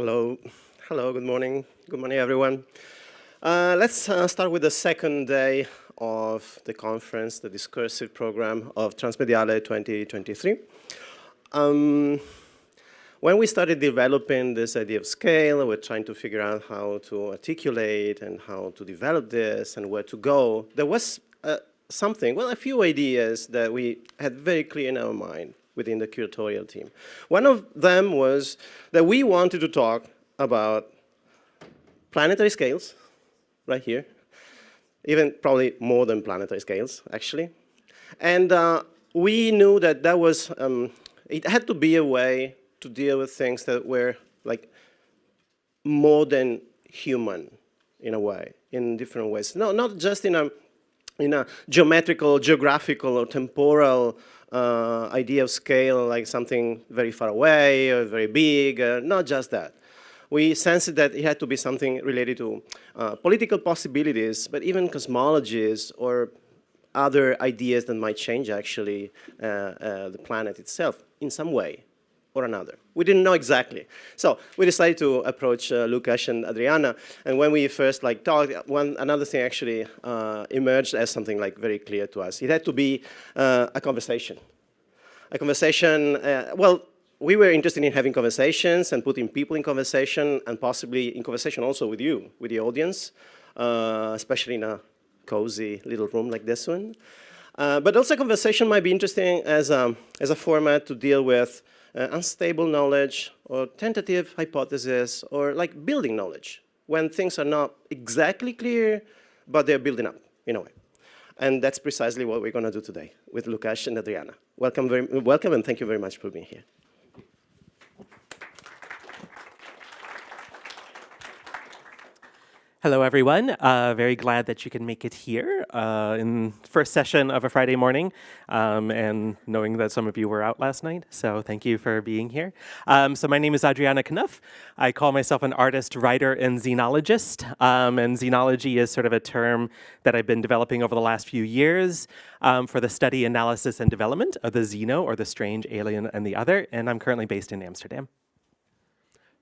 Hello. Hello, good morning. Good morning, everyone. Let's start with the second day of the conference, the discursive program of Transmediale 2023. When we started developing this idea of scale, we're trying to figure out how to articulate and how to develop this and where to go. There was a few ideas that we had very clear in our mind within the curatorial team. One of them was that we wanted to talk about planetary scales, right here, even probably more than planetary scales, actually. And we knew that that was, it had to be a way to deal with things that were like more than human in a way, in different ways. No, not just in a geometrical, geographical, or temporal idea of scale, like something very far away or very big, not just that. We sensed that it had to be something related to political possibilities, but even cosmologies or other ideas that might change actually the planet itself in some way or another. We didn't know exactly. So we decided to approach Lukáš and Adriana, and when we first talked, another thing actually emerged as something very clear to us. It had to be a conversation. A conversation, we were interested in having conversations and putting people in conversation and possibly in conversation also with you, with the audience, especially in a cozy little room like this one. But also conversation might be interesting as a format to deal with unstable knowledge or tentative hypothesis or building knowledge when things are not exactly clear, but they're building up in a way. And that's precisely what we're going to do today with Lukáš and Adriana. Welcome and thank you very much for being here. Hello, everyone. Very glad that you can make it here in first session of a Friday morning, and knowing that some of you were out last night, so thank you for being here. So my name is Adriana Knouf. I call myself an artist, writer, and xenologist, and xenology is sort of a term that I've been developing over the last few years for the study, analysis, and development of the xeno, or the strange, alien, and the other, and I'm currently based in Amsterdam.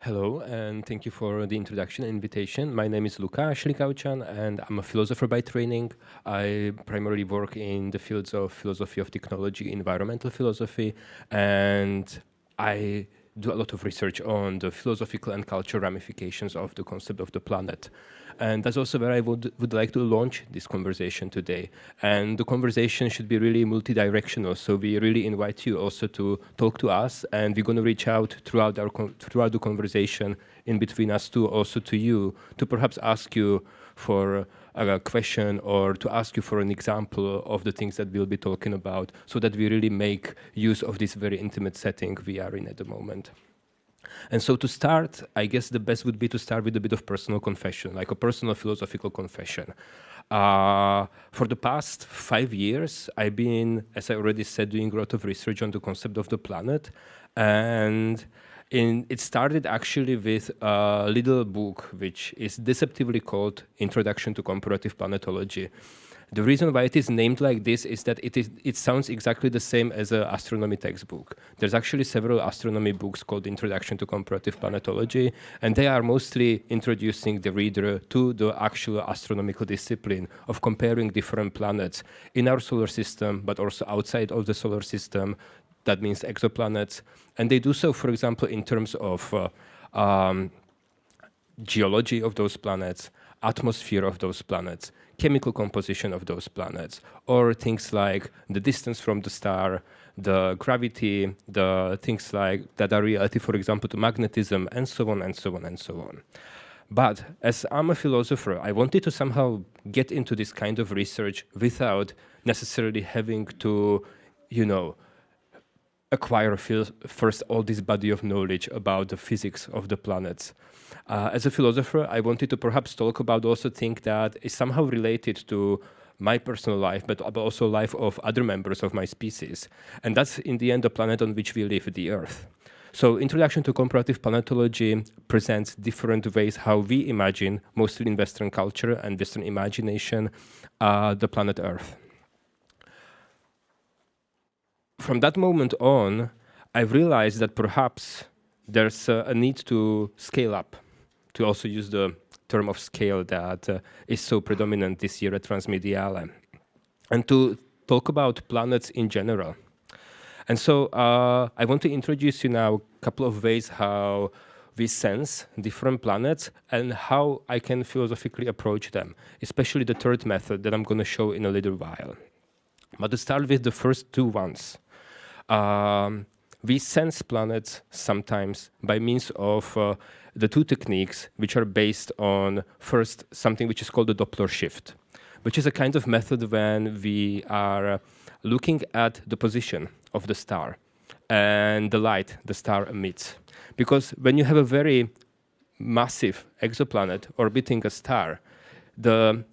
Hello, and thank you for the introduction and invitation. My name is Lukáš, Likavčan, and I'm a philosopher by training. I primarily work in the fields of philosophy of technology, environmental philosophy, and I do a lot of research on the philosophical and cultural ramifications of the concept of the planet. And that's also where I would like to launch this conversation today. And the conversation should be really multi-directional, so we really invite you also to talk to us, and we're going to reach out throughout the conversation in between us to also to you, to perhaps ask you for a question or to ask you for an example of the things that we'll be talking about, so that we really make use of this very intimate setting we are in at the moment. And so to start, I guess the best would be to start with a bit of personal confession, like a personal philosophical confession. For the past 5 years, I've been, as I already said, doing a lot of research on the concept of the planet. And it started actually with a little book, which is deceptively called Introduction to Comparative Planetology. The reason why it is named like this is that it sounds exactly the same as an astronomy textbook. There's actually several astronomy books called Introduction to Comparative Planetology, and they are mostly introducing the reader to the actual astronomical discipline of comparing different planets in our solar system, but also outside of the solar system. That means exoplanets. And they do so, for example, in terms of geology of those planets, atmosphere of those planets, chemical composition of those planets, or things like the distance from the star, the gravity, the things like that are related, for example, to magnetism, and so on, and so on, and so on. But as I'm a philosopher, I wanted to somehow get into this kind of research without necessarily having to, acquire first all this body of knowledge about the physics of the planets. As a philosopher, I wanted to perhaps talk about also things that is somehow related to my personal life, but also life of other members of my species. And that's, in the end, the planet on which we live, the Earth. So Introduction to Comparative Planetology presents different ways how we imagine, mostly in Western culture and Western imagination, the planet Earth. From that moment on, I realized that perhaps there's a need to scale up, to also use the term of scale that is so predominant this year at Transmediale, and to talk about planets in general. And so I want to introduce you now a couple of ways how we sense different planets and how I can philosophically approach them, especially the third method that I'm going to show in a little while. But to start with the first two ones, we sense planets sometimes by means of the two techniques which are based on first something which is called the Doppler shift, which is a kind of method when we are looking at the position of the star and the light the star emits. Because when you have a very massive exoplanet orbiting a star, the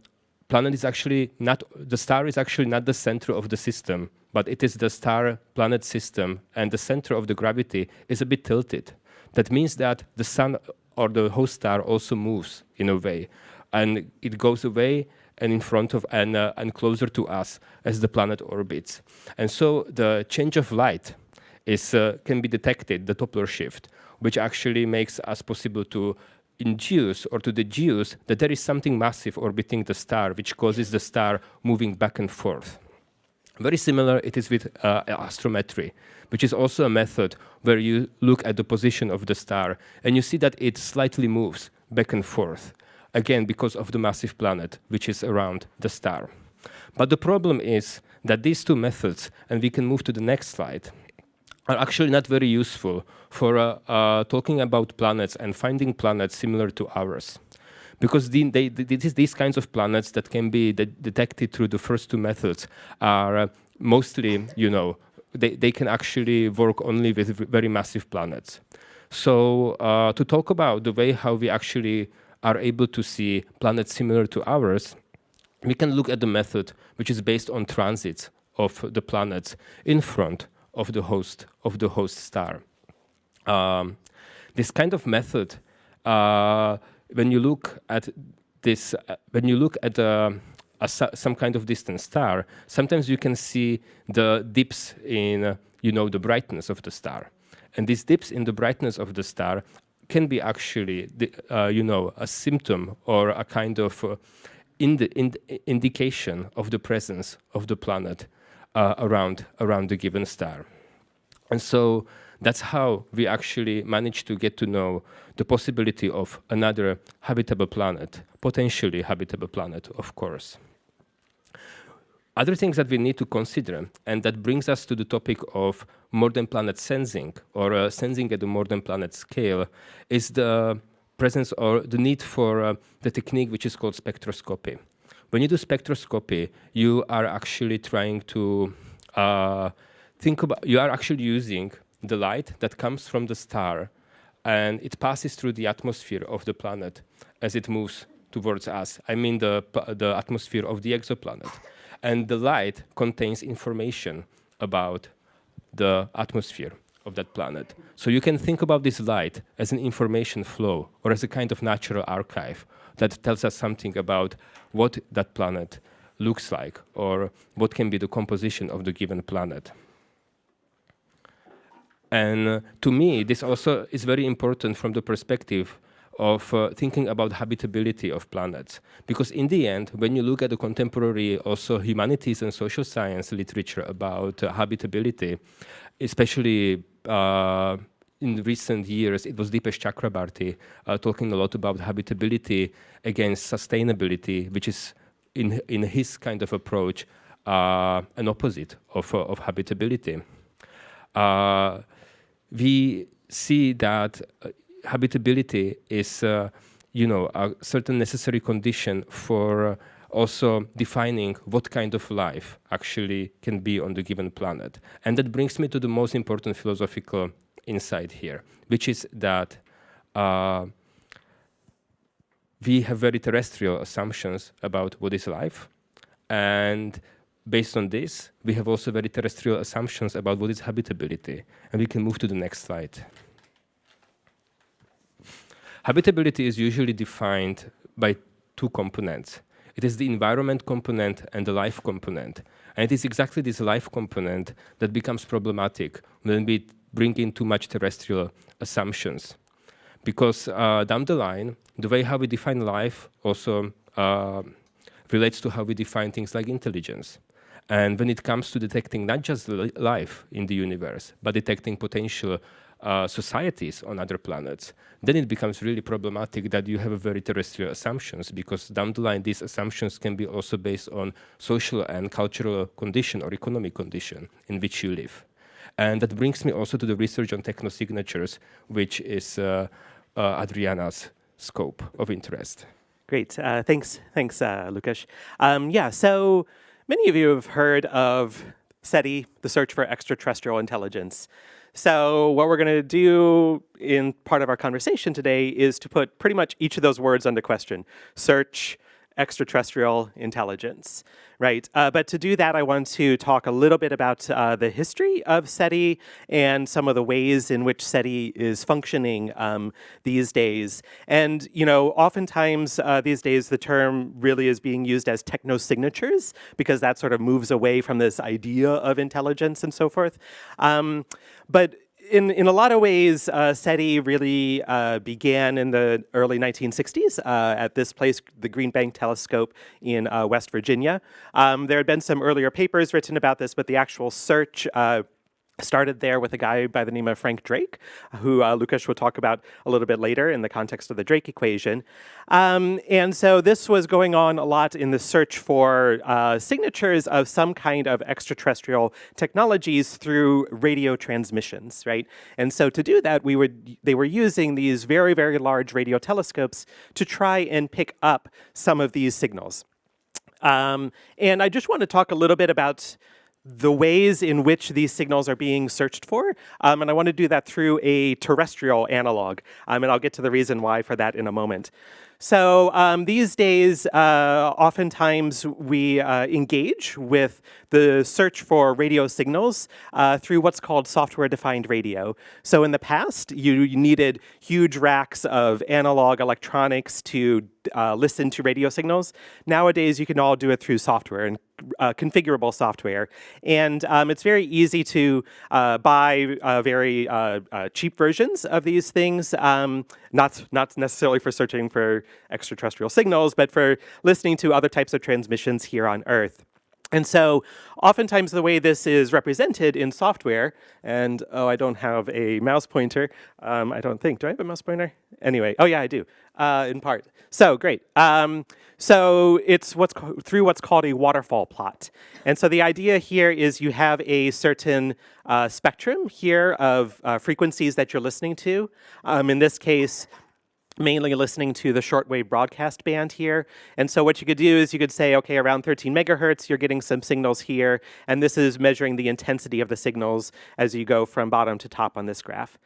planet is actually not, the star is actually not the center of the system, but it is the star-planet system, and the center of the gravity is a bit tilted. That means that the sun or the host star also moves in a way, and it goes away and in front of and closer to us as the planet orbits. And so the change of light is can be detected, the Doppler shift, which actually makes us possible to induce or to deduce that there is something massive orbiting the star, which causes the star moving back and forth. Very similar it is with astrometry, which is also a method where you look at the position of the star and you see that it slightly moves back and forth, again because of the massive planet which is around the star. But the problem is that these two methods, and we can move to the next slide, are actually not very useful for talking about planets and finding planets similar to ours. Because these kinds of planets that can be detected through the first two methods are mostly, they can actually work only with very massive planets. So to talk about the way how we actually are able to see planets similar to ours, we can look at the method which is based on transits of the planets in front of the host star. This kind of method, when you look at this, some kind of distant star, sometimes you can see the dips in, the brightness of the star, and these dips in the brightness of the star can be actually, a symptom or a kind of indication of the presence of the planet around the given star. And so that's how we actually managed to get to know the possibility of another habitable planet, potentially habitable planet, of course. Other things that we need to consider, and that brings us to the topic of more than planet sensing, or sensing at the more than planet scale, is the presence or the need for the technique which is called spectroscopy. When you do spectroscopy, you are actually trying to you are actually using the light that comes from the star, and it passes through the atmosphere of the planet as it moves towards us. I mean the atmosphere of the exoplanet. And the light contains information about the atmosphere of that planet. So you can think about this light as an information flow, or as a kind of natural archive that tells us something about what that planet looks like, or what can be the composition of the given planet. And to me, this also is very important from the perspective of thinking about habitability of planets. Because in the end, when you look at the contemporary also humanities and social science literature about habitability, especially in recent years, it was Dipesh Chakrabarty talking a lot about habitability against sustainability, which is in his kind of approach an opposite of habitability. We see that habitability is, a certain necessary condition for also defining what kind of life actually can be on the given planet. And that brings me to the most important philosophical insight here, which is that we have very terrestrial assumptions about what is life, and based on this, we have also very terrestrial assumptions about what is habitability. And we can move to the next slide. Habitability is usually defined by two components. It is the environment component and the life component. And it is exactly this life component that becomes problematic when we bring in too much terrestrial assumptions. Because down the line, the way how we define life also relates to how we define things like intelligence. And when it comes to detecting not just life in the universe, but detecting potential societies on other planets, then it becomes really problematic that you have very terrestrial assumptions, because down the line, these assumptions can be also based on social and cultural condition or economic condition in which you live. And that brings me also to the research on technosignatures, which is Adriana's scope of interest. Great. Thanks, Lukáš. Yeah, so many of you have heard of SETI, the search for extraterrestrial intelligence. So what we're going to do in part of our conversation today is to put pretty much each of those words under question. Search, extraterrestrial intelligence, right? But to do that, I want to talk a little bit about the history of SETI and some of the ways in which SETI is functioning these days. And, you know, oftentimes these days the term really is being used as technosignatures, because that sort of moves away from this idea of intelligence and so forth. But in a lot of ways, SETI really began in the early 1960s at this place, the Green Bank Telescope in West Virginia. There had been some earlier papers written about this, but the actual search started there with a guy by the name of Frank Drake, who Lukáš will talk about a little bit later in the context of the Drake equation. And so this was going on a lot in the search for signatures of some kind of extraterrestrial technologies through radio transmissions, right? And so to do that, they were using these very, very large radio telescopes to try and pick up some of these signals. And I just want to talk a little bit about the ways in which these signals are being searched for, and I want to do that through a terrestrial analog, and I'll get to the reason why for that in a moment. So these days, oftentimes we engage with the search for radio signals through what's called software-defined radio. So in the past, you needed huge racks of analog electronics to listen to radio signals. Nowadays, you can all do it through software and configurable software. And it's very easy to buy very cheap versions of these things, not necessarily for searching for extraterrestrial signals, but for listening to other types of transmissions here on Earth. And so oftentimes the way this is represented in software, and I don't have a mouse pointer, I don't think. Do I have a mouse pointer? Anyway, oh yeah, I do, in part. So great. So it's through what's called a waterfall plot. And so the idea here is you have a certain spectrum here of frequencies that you're listening to. In this case, mainly listening to the shortwave broadcast band here. And so what you could do is you could say, okay, around 13 megahertz, you're getting some signals here, and this is measuring the intensity of the signals as you go from bottom to top on this graph.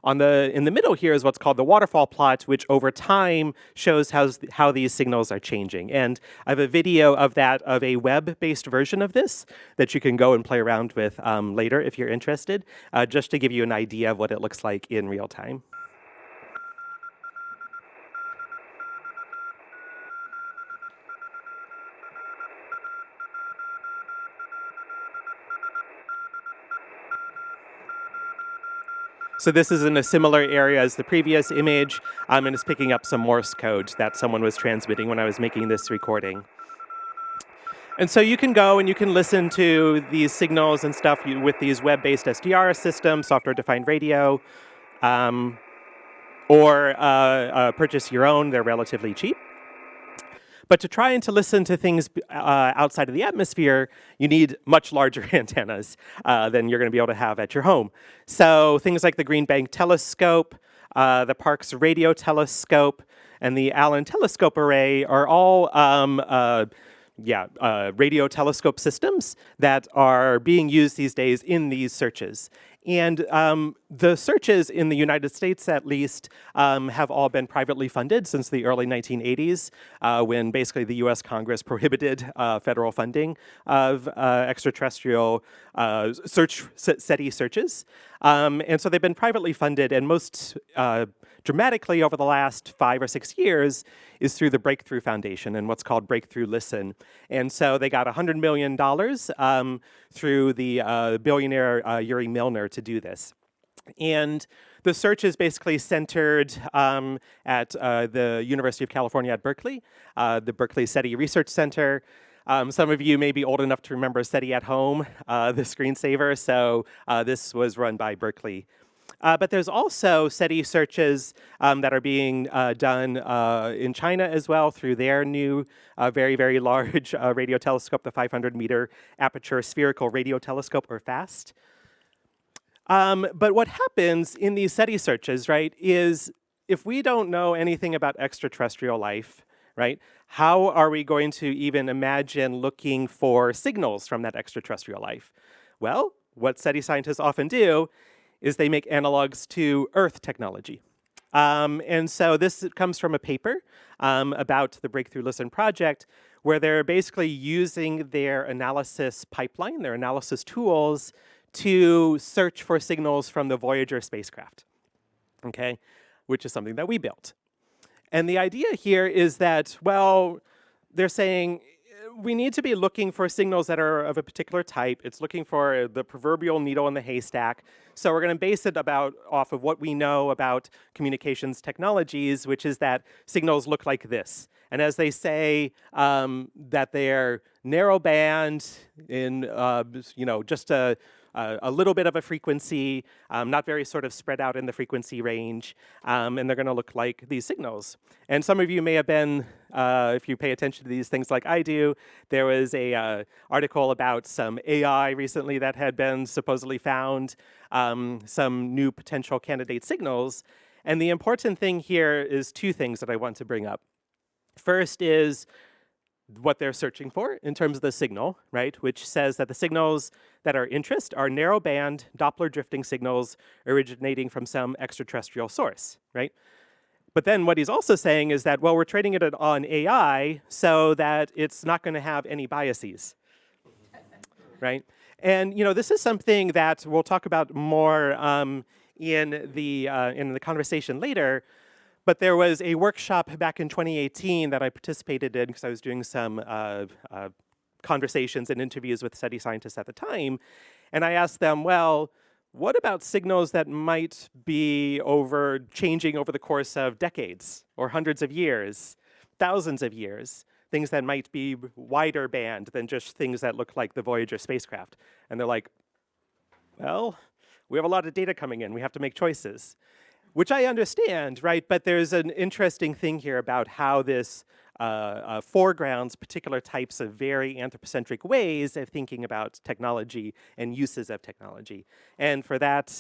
In the middle here is what's called the waterfall plot, which over time shows how these signals are changing. And I have a video of that, of a web-based version of this that you can go and play around with later if you're interested, just to give you an idea of what it looks like in real time. So this is in a similar area as the previous image, and it's picking up some Morse code that someone was transmitting when I was making this recording. And so you can go and you can listen to these signals and stuff with these web-based SDR systems, software-defined radio, or purchase your own. They're relatively cheap. But to try and to listen to things outside of the atmosphere, you need much larger antennas than you're going to be able to have at your home. So things like the Green Bank Telescope, the Parkes Radio Telescope, and the Allen Telescope Array are all radio telescope systems that are being used these days in these searches. And the searches in the United States, at least, have all been privately funded since the early 1980s, when basically the US Congress prohibited federal funding of extraterrestrial SETI searches. And so they've been privately funded, and most dramatically over the last 5 or 6 years is through the Breakthrough Foundation and what's called Breakthrough Listen. And so they got $100 million through the billionaire Yuri Milner to do this. And the search is basically centered at the University of California at Berkeley, the Berkeley SETI Research Center. Some of you may be old enough to remember SETI at Home, the screensaver, so this was run by Berkeley. But there's also SETI searches that are being done in China as well through their new very, very large radio telescope, the 500-meter aperture spherical radio telescope, or FAST. But what happens in these SETI searches, right, is if we don't know anything about extraterrestrial life, right, how are we going to even imagine looking for signals from that extraterrestrial life? Well, what SETI scientists often do is they make analogs to Earth technology. And so this comes from a paper about the Breakthrough Listen project, where they're basically using their analysis pipeline, their analysis tools, to search for signals from the Voyager spacecraft, okay, which is something that we built. And the idea here is that, well, they're saying we need to be looking for signals that are of a particular type. It's looking for the proverbial needle in the haystack. So we're going to base it off of what we know about communications technologies, which is that signals look like this. And as they say, that they're narrow band in, just a little bit of a frequency, not very sort of spread out in the frequency range, and they're going to look like these signals. And some of you may have been, if you pay attention to these things like I do, there was a article about some AI recently that had been supposedly found, some new potential candidate signals. And the important thing here is 2 things that I want to bring up. First is what they're searching for in terms of the signal, right, which says that the signals that are interest are narrow band Doppler drifting signals originating from some extraterrestrial source, right? But then what he's also saying is that, well, we're training it on AI so that it's not going to have any biases, right? And this is something that we'll talk about more in the conversation later. But there was a workshop back in 2018 that I participated in because I was doing some conversations and interviews with SETI scientists at the time. And I asked them, well, what about signals that might be changing over the course of decades or hundreds of years, thousands of years, things that might be wider band than just things that look like the Voyager spacecraft? And they're like, well, we have a lot of data coming in. We have to make choices. Which I understand, right? But there's an interesting thing here about how this foregrounds particular types of very anthropocentric ways of thinking about technology and uses of technology. And for that,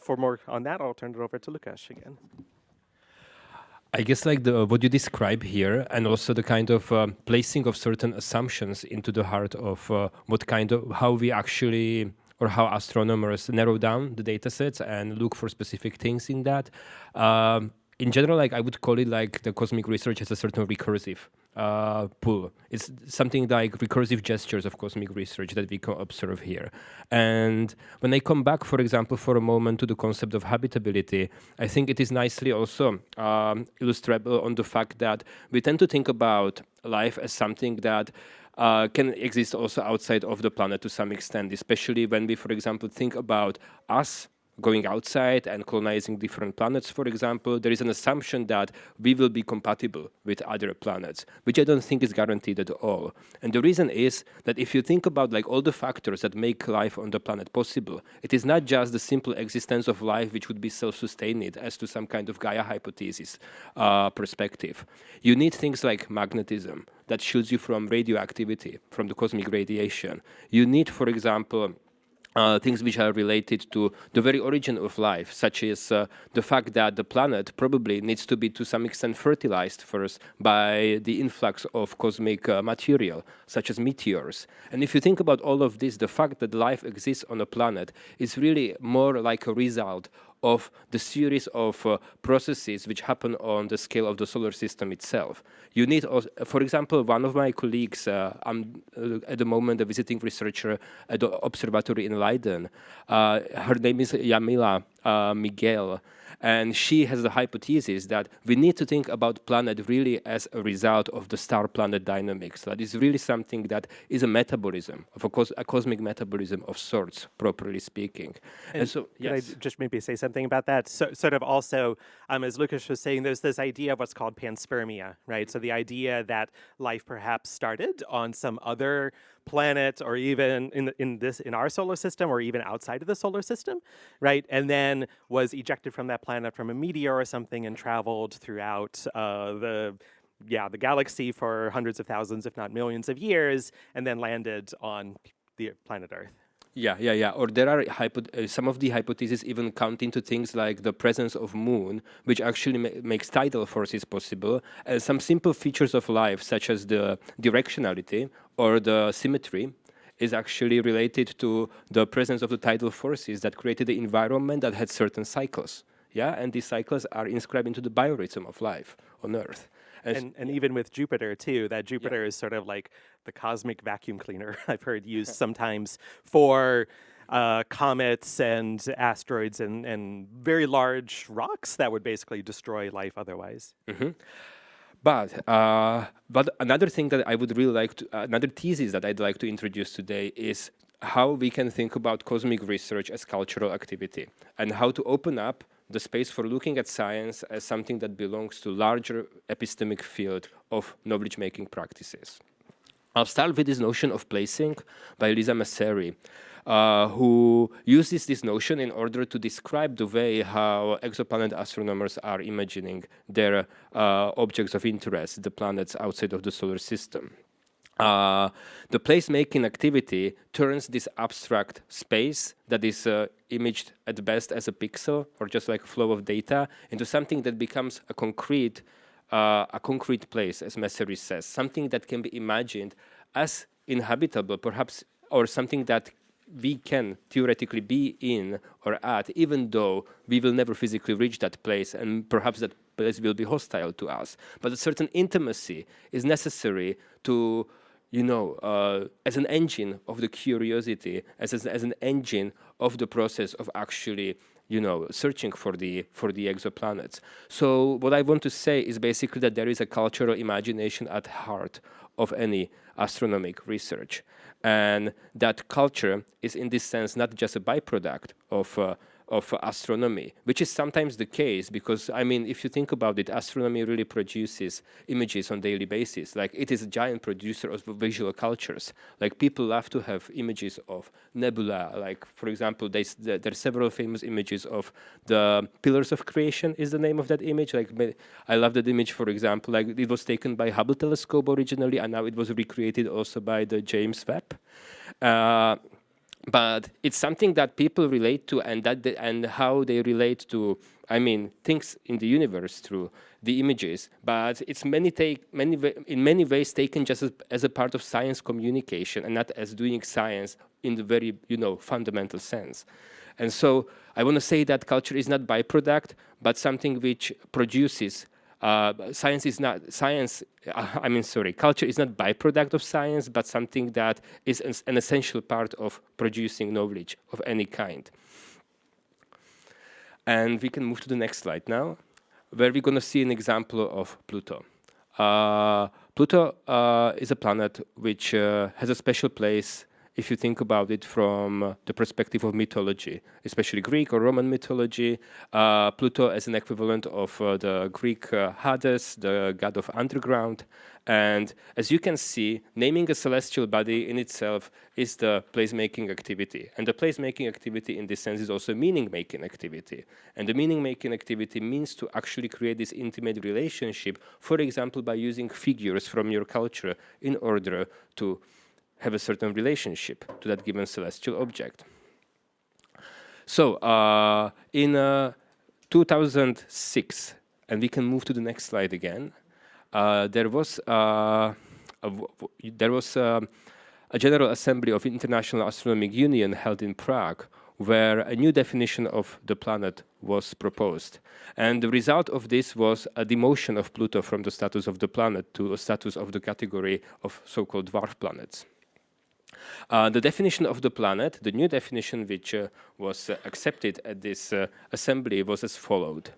for more on that, I'll turn it over to Lukáš again. I guess like what you describe here, and also the kind of placing of certain assumptions into the heart of how we actually, or how astronomers narrow down the data sets and look for specific things in that. In general, I would call it like the cosmic research has a certain recursive pull. It's something like recursive gestures of cosmic research that we can observe here. And when I come back, for example, for a moment to the concept of habitability, I think it is nicely also illustrable on the fact that we tend to think about life as something that can exist also outside of the planet to some extent, especially when we, for example, think about us going outside and colonizing different planets, for example. There is an assumption that we will be compatible with other planets, which I don't think is guaranteed at all. And the reason is that if you think about like all the factors that make life on the planet possible, it is not just the simple existence of life which would be self-sustained as to some kind of Gaia hypothesis perspective. You need things like magnetism that shields you from radioactivity, from the cosmic radiation. You need, for example, things which are related to the very origin of life, such as the fact that the planet probably needs to be to some extent fertilized first by the influx of cosmic material, such as meteors. And if you think about all of this, the fact that life exists on a planet is really more like a result of the series of processes which happen on the scale of the solar system itself. You need, for example, one of my colleagues, I'm at the moment a visiting researcher at the observatory in Leiden. Her name is Yamila Miguel, and she has the hypothesis that we need to think about planet really as a result of the star-planet dynamics. That is really something that is a metabolism, of a cosmic metabolism of sorts, properly speaking. And so, yes. Could I just maybe say something about that? So, sort of also, as Lukáš was saying, there's this idea of what's called panspermia, right? So the idea that life perhaps started on some other planet, or even in our solar system, or even outside of the solar system, right? And then was ejected from that planet from a meteor or something and traveled throughout the galaxy for hundreds of thousands, if not millions of years, and then landed on the planet Earth. Yeah. Or there are some of the hypotheses even count into things like the presence of moon, which actually makes tidal forces possible, and some simple features of life, such as the directionality or the symmetry, is actually related to the presence of the tidal forces that created the environment that had certain cycles. Yeah, and these cycles are inscribed into the biorhythm of life on Earth. And even with Jupiter, too, that Jupiter is sort of like the cosmic vacuum cleaner, I've heard used sometimes for comets and asteroids and very large rocks that would basically destroy life otherwise. Mm-hmm. But another thing that I would really like to, another thesis that I'd like to introduce today is how we can think about cosmic research as cultural activity, and how to open up the space for looking at science as something that belongs to larger epistemic field of knowledge-making practices. I'll start with this notion of placing by Lisa Messeri, who uses this notion in order to describe the way how exoplanet astronomers are imagining their objects of interest, the planets outside of the solar system. The placemaking activity turns this abstract space that is imaged at best as a pixel or just like a flow of data into something that becomes a concrete place, as Messeri says, something that can be imagined as inhabitable, perhaps, or something that we can theoretically be in or at, even though we will never physically reach that place, and perhaps that place will be hostile to us. But a certain intimacy is necessary to, as an engine of the curiosity, as an engine of the process of actually, searching for the exoplanets. So what I want to say is basically that there is a cultural imagination at heart of any astronomic research, and that culture is in this sense not just a byproduct of astronomy, which is sometimes the case, because if you think about it, astronomy really produces images on a daily basis. Like, it is a giant producer of visual cultures. Like, people love to have images of nebula. Like, for example, there are several famous images of the Pillars of Creation is the name of that image. Like, I love that image, for example. Like, it was taken by Hubble telescope originally, and now it was recreated also by the James Webb. But it's something that people relate to, and how they relate to, things in the universe through the images. But it's in many ways taken just as a part of science communication, and not as doing science in the very, fundamental sense. And so I want to say that culture is not byproduct, but something which produces. Culture is not byproduct of science, but something that is an essential part of producing knowledge of any kind. And we can move to the next slide now, where we're going to see an example of Pluto. Pluto is a planet which has a special place if you think about it from the perspective of mythology, especially Greek or Roman mythology. Pluto as an equivalent of the Greek Hades, the god of underground. And as you can see, naming a celestial body in itself is the placemaking activity. And the placemaking activity in this sense is also a meaning-making activity. And the meaning-making activity means to actually create this intimate relationship, for example, by using figures from your culture in order to have a certain relationship to that given celestial object. So in 2006, and we can move to the next slide again, there was a General Assembly of International Astronomical Union held in Prague, where a new definition of the planet was proposed. And the result of this was a demotion of Pluto from the status of the planet to a status of the category of so-called dwarf planets. The definition of the planet, the new definition which was accepted at this assembly, was as followed.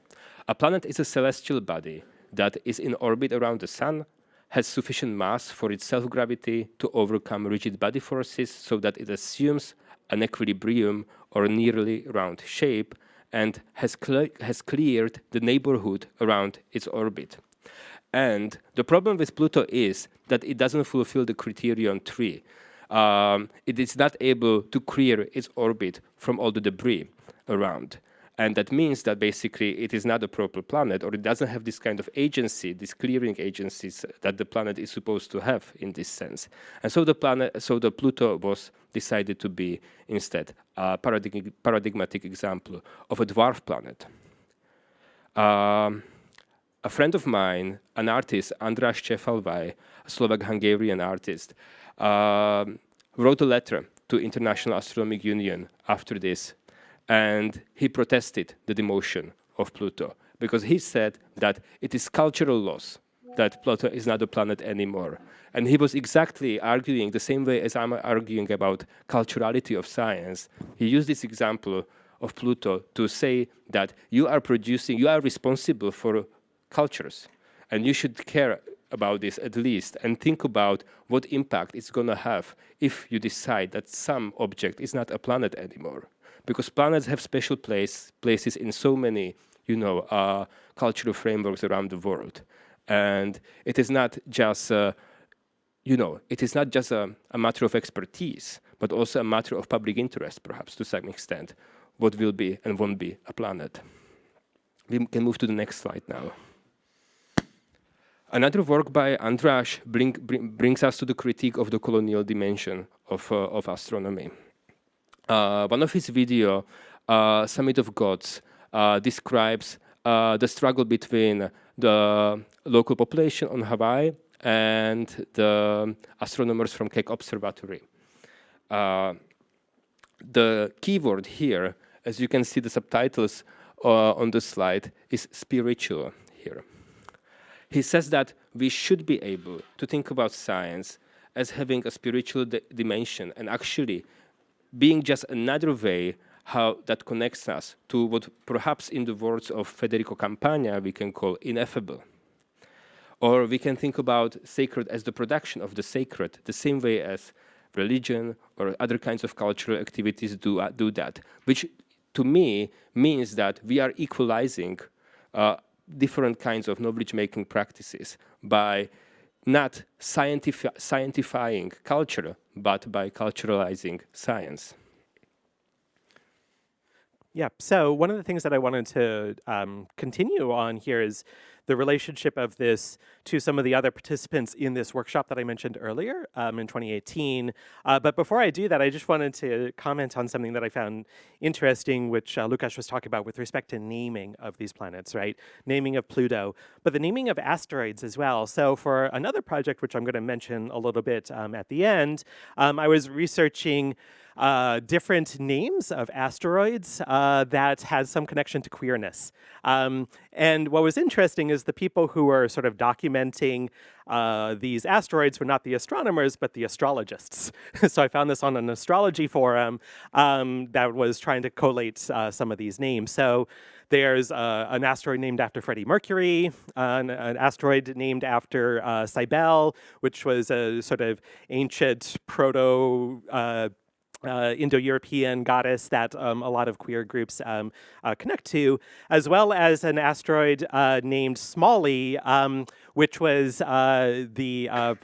A planet is a celestial body that is in orbit around the sun, has sufficient mass for its self-gravity to overcome rigid body forces so that it assumes an equilibrium or nearly round shape, and has cleared the neighborhood around its orbit. And the problem with Pluto is that it doesn't fulfill the criterion 3. It is not able to clear its orbit from all the debris around. And that means that basically it is not a proper planet, or it doesn't have this kind of agency, these clearing agencies that the planet is supposed to have in this sense. And so the Pluto was decided to be instead a paradigmatic example of a dwarf planet. A friend of mine, an artist, András Cefalvaj, a Slovak-Hungarian artist, wrote a letter to International Astronomical Union after this, and he protested the demotion of Pluto because he said that it is cultural loss that Pluto is not a planet anymore. And he was exactly arguing the same way as I'm arguing about culturality of science. He used this example of Pluto to say that you are responsible for cultures, and you should care about this at least and think about what impact it's going to have if you decide that some object is not a planet anymore. Because planets have special places in so many, cultural frameworks around the world, and it is not just, it is not just a matter of expertise, but also a matter of public interest, perhaps to some extent, what will be and won't be a planet. We can move to the next slide now. Another work by András brings us to the critique of the colonial dimension of astronomy. One of his videos, Summit of Gods, describes the struggle between the local population on Hawaii and the astronomers from Keck Observatory. The keyword here, as you can see the subtitles on the slide, is spiritual here. He says that we should be able to think about science as having a spiritual dimension and actually being just another way how that connects us to what perhaps in the words of Federico Campagna we can call ineffable. Or we can think about sacred as the production of the sacred, the same way as religion or other kinds of cultural activities do that, which to me means that we are equalizing different kinds of knowledge-making practices by not scientifying culture, but by culturalizing science. Yeah, so one of the things that I wanted to continue on here is the relationship of this to some of the other participants in this workshop that I mentioned earlier in 2018. But before I do that, I just wanted to comment on something that I found interesting, which Lukáš was talking about with respect to naming of these planets, right? Naming of Pluto, but the naming of asteroids as well. So for another project, which I'm going to mention a little bit at the end, I was researching different names of asteroids that had some connection to queerness. And what was interesting is the people who were sort of documenting these asteroids were not the astronomers, but the astrologists. So I found this on an astrology forum that was trying to collate some of these names. So there's an asteroid named after Freddie Mercury, an asteroid named after Cybele, which was a sort of ancient Indo-European goddess that a lot of queer groups connect to, as well as an asteroid named Smalley, which was the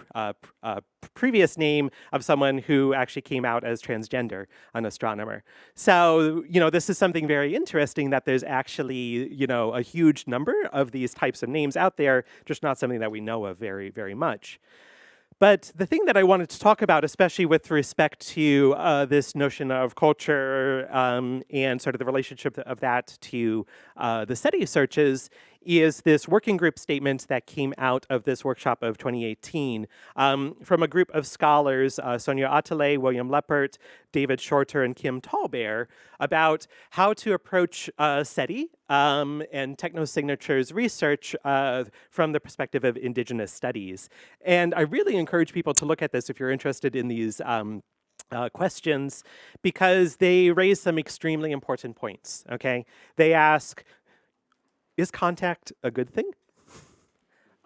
previous name of someone who actually came out as transgender, an astronomer. So, this is something very interesting that there's actually, a huge number of these types of names out there, just not something that we know of very, very much. But the thing that I wanted to talk about, especially with respect to this notion of culture and sort of the relationship of that to the SETI searches, is this working group statement that came out of this workshop of 2018 from a group of scholars, Sonia Atele, William Leppert, David Shorter, and Kim Tallbear, about how to approach SETI and technosignatures research from the perspective of indigenous studies. And I really encourage people to look at this if you're interested in these questions, because they raise some extremely important points, okay? They ask, is contact a good thing?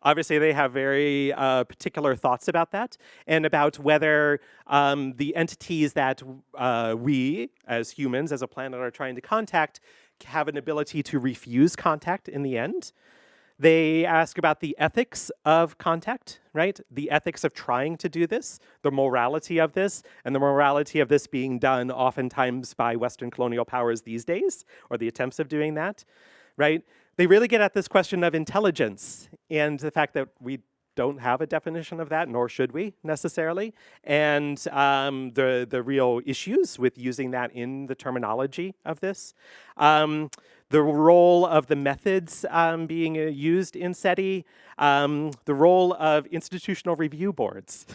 Obviously, they have very particular thoughts about that and about whether the entities that we, as humans, as a planet, are trying to contact have an ability to refuse contact in the end. They ask about the ethics of contact, right? The ethics of trying to do this, the morality of this, and the morality of this being done oftentimes by Western colonial powers these days, or the attempts of doing that, right? They really get at this question of intelligence and the fact that we don't have a definition of that, nor should we necessarily, and the real issues with using that in the terminology of this. The role of the methods being used in SETI, the role of institutional review boards.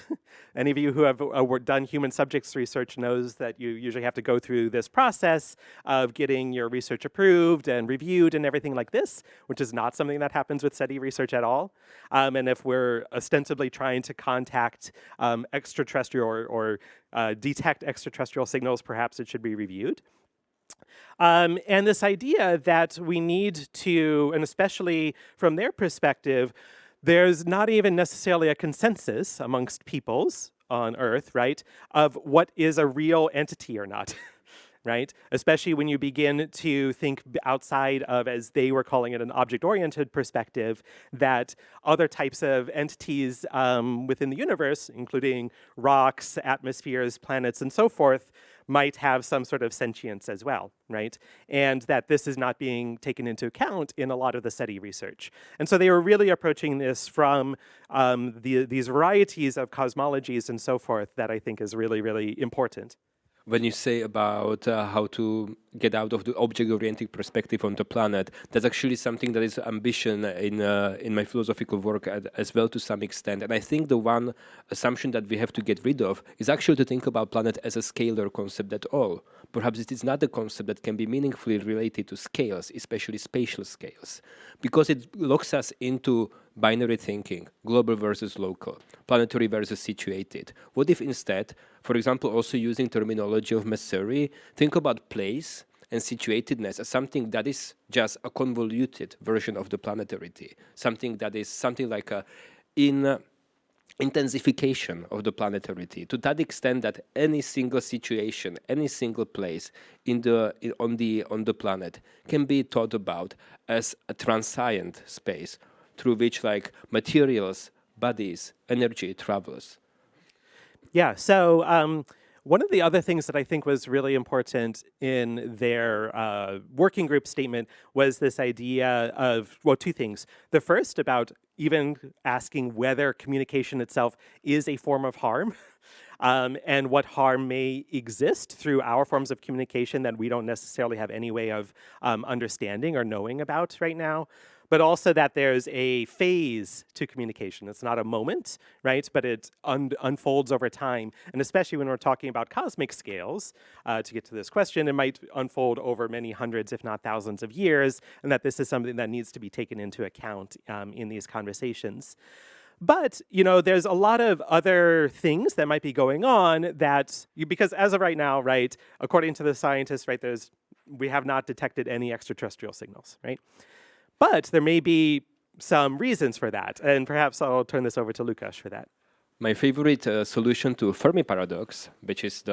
Any of you who have done human subjects research knows that you usually have to go through this process of getting your research approved and reviewed and everything like this, which is not something that happens with SETI research at all. And if we're ostensibly trying to contact extraterrestrial or detect extraterrestrial signals, perhaps it should be reviewed. And this idea that we need to, and especially from their perspective, there's not even necessarily a consensus amongst peoples on Earth, right, of what is a real entity or not, right? Especially when you begin to think outside of, as they were calling it, an object-oriented perspective, that other types of entities within the universe, including rocks, atmospheres, planets, and so forth, might have some sort of sentience as well, right? And that this is not being taken into account in a lot of the SETI research. And so they were really approaching this from these varieties of cosmologies and so forth that I think is really, really important. When you say about how to get out of the object-oriented perspective on the planet, that's actually something that is ambition in my philosophical work as well to some extent. And I think the one assumption that we have to get rid of is actually to think about planet as a scalar concept at all. Perhaps it is not a concept that can be meaningfully related to scales, especially spatial scales, because it locks us into binary thinking, global versus local, planetary versus situated. What if instead, for example, also using terminology of mass theory, think about place and situatedness as something that is just a convoluted version of the planetarity, something that is something like a intensification of the planetarity, to that extent that any single situation, any single place on the planet can be thought about as a transient space through which like materials, bodies, energy travels. Yeah, so one of the other things that I think was really important in their working group statement was this idea of, well, two things. The first about even asking whether communication itself is a form of harm and what harm may exist through our forms of communication that we don't necessarily have any way of understanding or knowing about right now. But also that there's a phase to communication. It's not a moment, right? But it unfolds over time. And especially when we're talking about cosmic scales, to get to this question, it might unfold over many hundreds, if not thousands of years, and that this is something that needs to be taken into account in these conversations. But, you know, there's a lot of other things that might be going on that, because as of right now, right, according to the scientists, right, we have not detected any extraterrestrial signals, right? But there may be some reasons for that, and perhaps I'll turn this over to Lukáš for that. My favorite solution to Fermi paradox, which is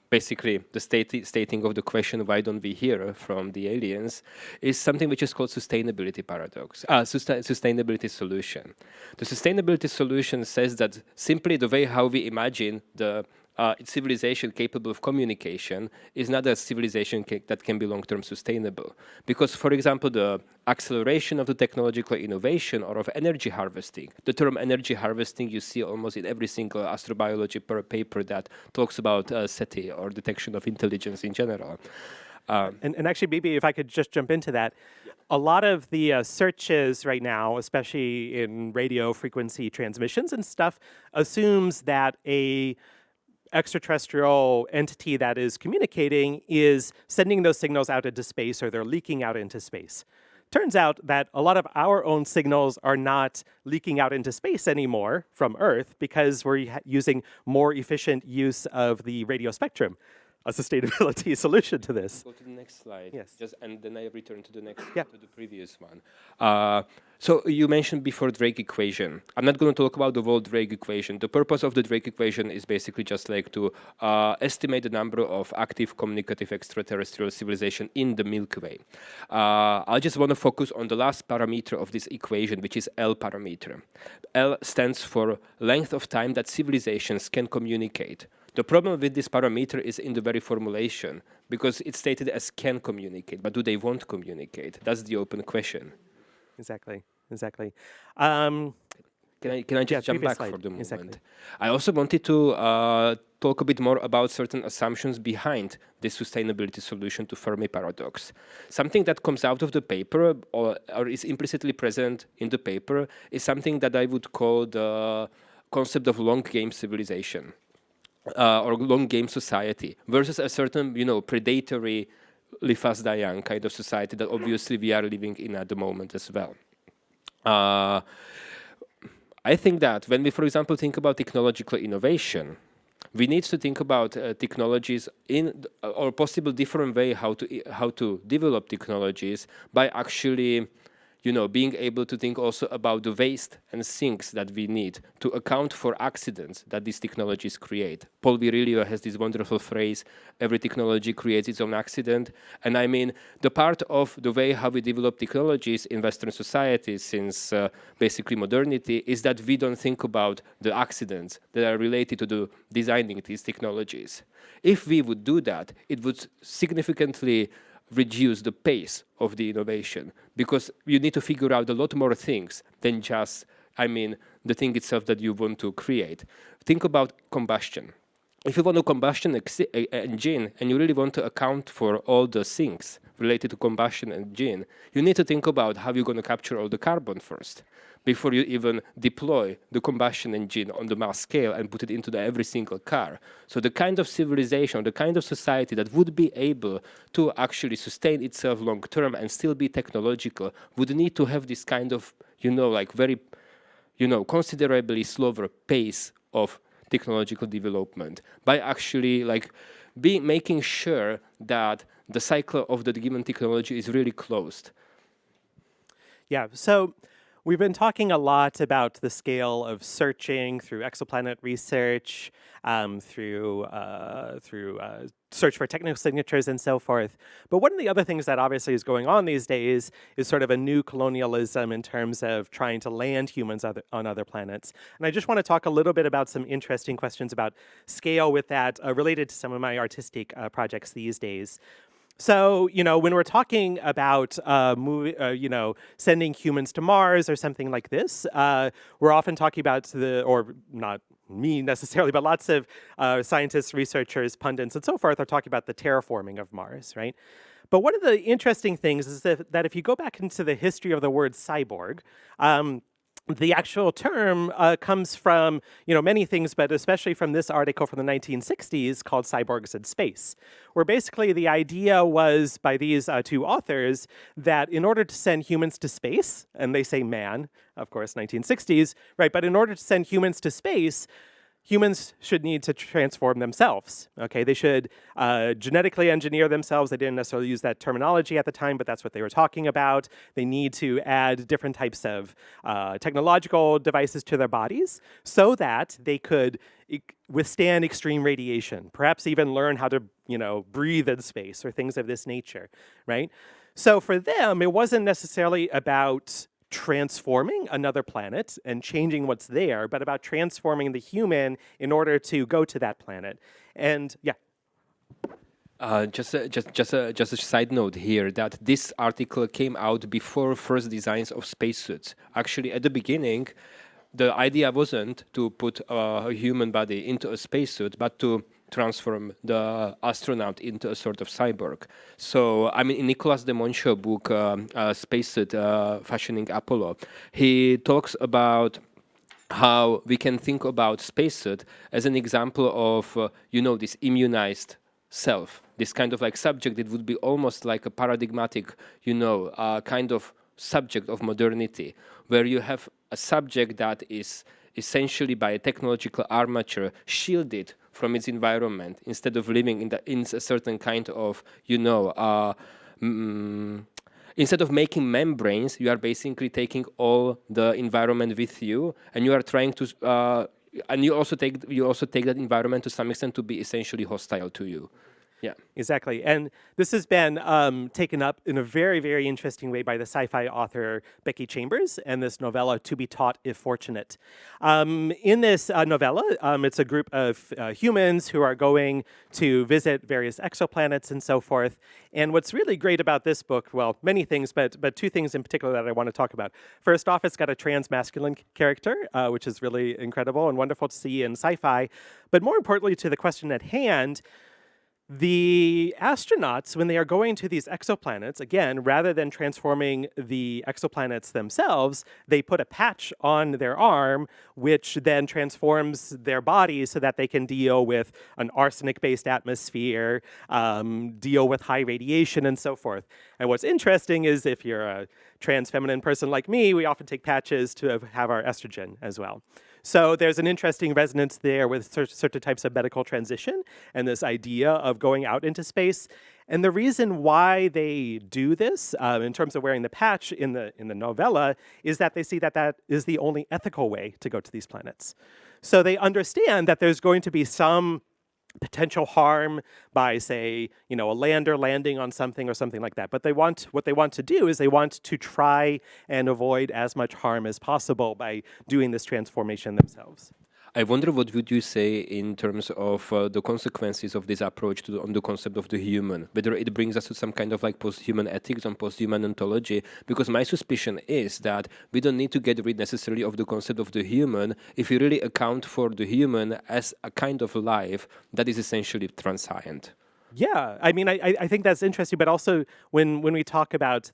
basically the stating of the question, why don't we hear from the aliens, is something which is called sustainability paradox, sustainability solution. The sustainability solution says that simply the way how we imagine the civilization capable of communication is not a civilization that can be long-term sustainable. Because, for example, the acceleration of the technological innovation or of energy harvesting, the term energy harvesting you see almost in every single astrobiology paper that talks about SETI or detection of intelligence in general. And actually, maybe if I could just jump into that, a lot of the searches right now, especially in radio frequency transmissions and stuff, assumes that a extraterrestrial entity that is communicating is sending those signals out into space, or they're leaking out into space. Turns out that a lot of our own signals are not leaking out into space anymore from Earth because we're using more efficient use of the radio spectrum, a sustainability solution to this. Go to the next slide. Yes. And then I return to the next, Yeah. to the previous one. So you mentioned before Drake equation. I'm not going to talk about the whole Drake equation. The purpose of the Drake equation is basically just like to estimate the number of active communicative extraterrestrial civilization in the Milky Way. I just want to focus on the last parameter of this equation, which is L parameter. L stands for length of time that civilizations can communicate. The problem with this parameter is in the very formulation, because it's stated as can communicate, but do they want to communicate? That's the open question. Exactly. Can I just jump previous back slide. for the moment? Exactly. I also wanted to talk a bit more about certain assumptions behind this sustainability solution to Fermi paradox. Something that comes out of the paper or is implicitly present in the paper is something that I would call the concept of long game civilization. Or long game society versus a certain, predatory live fast die young kind of society that obviously we are living in at the moment as well. I think that when we, for example, think about technological innovation, we need to think about technologies in or possible different way how to develop technologies by actually being able to think also about the waste and sinks that we need to account for accidents that these technologies create. Paul Virilio has this wonderful phrase, every technology creates its own accident. And I mean, the part of the way how we develop technologies in Western societies since basically modernity is that we don't think about the accidents that are related to the designing these technologies. If we would do that, it would significantly reduce the pace of the innovation, because you need to figure out a lot more things than just, the thing itself that you want to create. Think about combustion. If you want a combustion engine and you really want to account for all the things related to combustion engine, you need to think about how you're going to capture all the carbon first before you even deploy the combustion engine on the mass scale and put it into every single car. So the kind of civilization, the kind of society that would be able to actually sustain itself long term and still be technological would need to have this kind of, very, considerably slower pace of technological development by actually making sure that the cycle of the given technology is really closed. Yeah, so we've been talking a lot about the scale of searching through exoplanet research, through search for technical signatures and so forth. But one of the other things that obviously is going on these days is sort of a new colonialism in terms of trying to land humans on other planets. And I just want to talk a little bit about some interesting questions about scale with that related to some of my artistic projects these days. So, when we're talking about sending humans to Mars or something like this, we're often talking about or not me necessarily, but lots of scientists, researchers, pundits, and so forth are talking about the terraforming of Mars, right? But one of the interesting things is that if you go back into the history of the word cyborg, the actual term comes from, many things, but especially from this article from the 1960s called Cyborgs in Space, where basically the idea was by these two authors that in order to send humans to space, and they say man, of course, 1960s, right? But in order to send humans to space, humans should need to transform themselves, okay? They should genetically engineer themselves. They didn't necessarily use that terminology at the time, but that's what they were talking about. They need to add different types of technological devices to their bodies so that they could withstand extreme radiation, perhaps even learn how to, breathe in space or things of this nature, right? So for them, it wasn't necessarily about transforming another planet and changing what's there, but about transforming the human in order to go to that planet. And yeah. Just a side note here that this article came out before first designs of spacesuits. Actually, at the beginning, the idea wasn't to put a human body into a spacesuit, but to transform the astronaut into a sort of cyborg. So, I mean, in Nicolas de Monchaux' book, Spacesuit Fashioning Apollo, he talks about how we can think about spacesuit as an example of, this immunized self, this kind of like subject that would be almost like a paradigmatic, kind of subject of modernity, where you have a subject that is essentially by a technological armature shielded from its environment instead of living in a certain kind of, instead of making membranes, you are basically taking all the environment with you, and you are trying to, and you also take that environment to some extent to be essentially hostile to you. Yeah, exactly. And this has been taken up in a very, very interesting way by the sci-fi author Becky Chambers and this novella, To Be Taught If Fortunate. In this novella, it's a group of humans who are going to visit various exoplanets and so forth. And what's really great about this book, well, many things, but two things in particular that I want to talk about. First off, it's got a trans-masculine character, which is really incredible and wonderful to see in sci-fi. But more importantly to the question at hand, the astronauts, when they are going to these exoplanets, again, rather than transforming the exoplanets themselves, they put a patch on their arm, which then transforms their body so that they can deal with an arsenic-based atmosphere, deal with high radiation, and so forth. And what's interesting is if you're a trans feminine person like me, we often take patches to have our estrogen as well. So there's an interesting resonance there with certain types of medical transition and this idea of going out into space. And the reason why they do this, in terms of wearing the patch in the novella, is that they see that that is the only ethical way to go to these planets. So they understand that there's going to be some potential harm by, say, a lander landing on something or something like that. But what they want to do is they want to try and avoid as much harm as possible by doing this transformation themselves. I wonder what would you say in terms of the consequences of this approach on the concept of the human, whether it brings us to some kind of like post-human ethics and post-human ontology, because my suspicion is that we don't need to get rid necessarily of the concept of the human if we really account for the human as a kind of life that is essentially transient. Yeah, I mean, I think that's interesting, but also when we talk about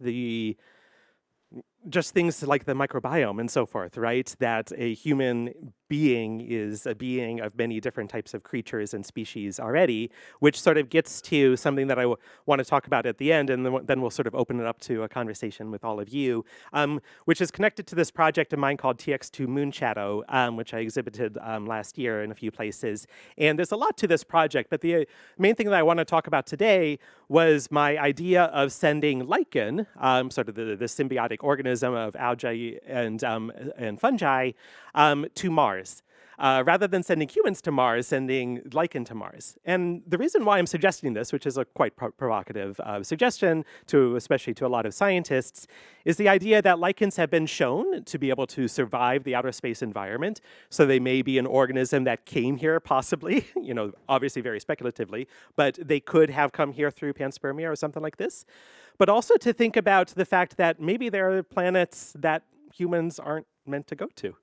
just things like the microbiome and so forth, right? That a human being is a being of many different types of creatures and species already, which sort of gets to something that I want to talk about at the end, and then we'll sort of open it up to a conversation with all of you, which is connected to this project of mine called TX2 Moon Shadow, which I exhibited last year in a few places. And there's a lot to this project, but the main thing that I want to talk about today was my idea of sending lichen, sort of the symbiotic organism of algae and fungi, to Mars. Rather than sending humans to Mars, sending lichen to Mars. And the reason why I'm suggesting this, which is a quite provocative suggestion, especially to a lot of scientists, is the idea that lichens have been shown to be able to survive the outer space environment. So they may be an organism that came here possibly, obviously very speculatively, but they could have come here through panspermia or something like this. But also to think about the fact that maybe there are planets that humans aren't meant to go to,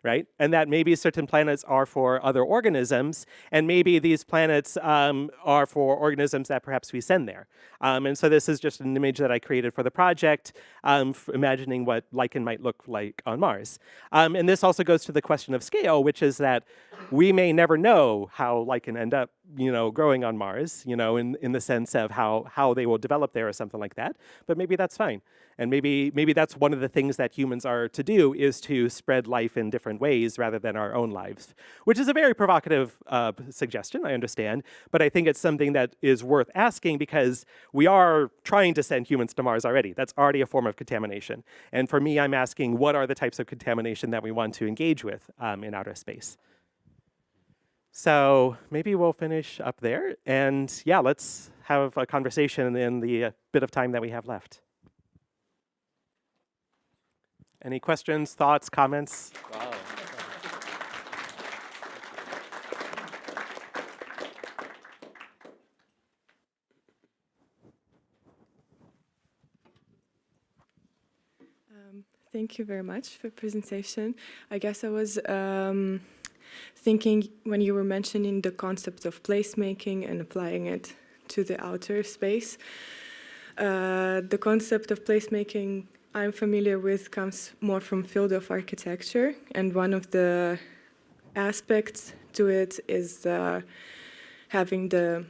right? And that maybe certain planets are for other organisms, and maybe these planets are for organisms that perhaps we send there. And so this is just an image that I created for the project, imagining what lichen might look like on Mars. And this also goes to the question of scale, which is that we may never know how lichen end up, growing on Mars, in the sense of how they will develop there or something like that. But maybe that's fine. And maybe that's one of the things that humans are to do, is to spread life in different ways rather than our own lives, which is a very provocative suggestion, I understand, but I think it's something that is worth asking because we are trying to send humans to Mars already. That's already a form of contamination. And for me, I'm asking, what are the types of contamination that we want to engage with in outer space? So maybe we'll finish up there, and yeah, let's have a conversation in the bit of time that we have left. Any questions, thoughts, comments? Wow. Thank you very much for the presentation. I guess I was thinking when you were mentioning the concept of placemaking and applying it to the outer space. The concept of placemaking I'm familiar with comes more from field of architecture, and one of the aspects to it is having the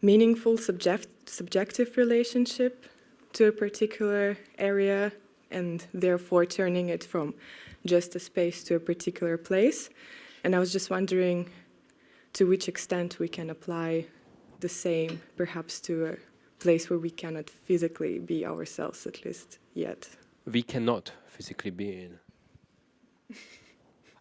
meaningful subjective relationship to a particular area, and therefore turning it from just a space to a particular place. And I was just wondering to which extent we can apply the same, perhaps to a place where we cannot physically be ourselves, at least yet. We cannot physically be in.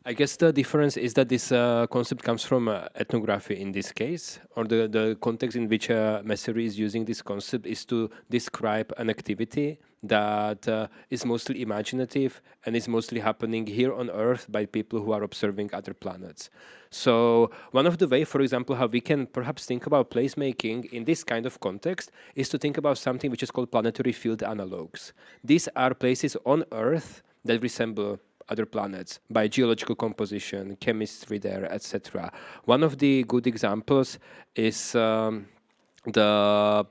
I guess the difference is that this concept comes from ethnography in this case, or the context in which Messery is using this concept is to describe an activity that is mostly imaginative and is mostly happening here on Earth by people who are observing other planets. So one of the ways, for example, how we can perhaps think about placemaking in this kind of context is to think about something which is called planetary field analogues. These are places on Earth that resemble other planets by geological composition, chemistry there, etc. One of the good examples is the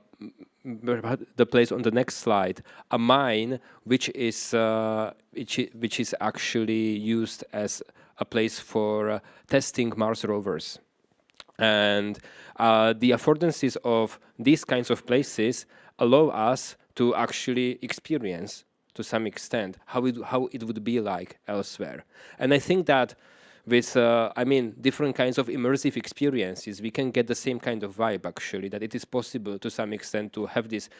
place on the next slide, a mine which is actually used as a place for testing Mars rovers. And the affordances of these kinds of places allow us to actually experience to some extent how it would be like elsewhere. And I think that with different kinds of immersive experiences, we can get the same kind of vibe actually, that it is possible to some extent to have this,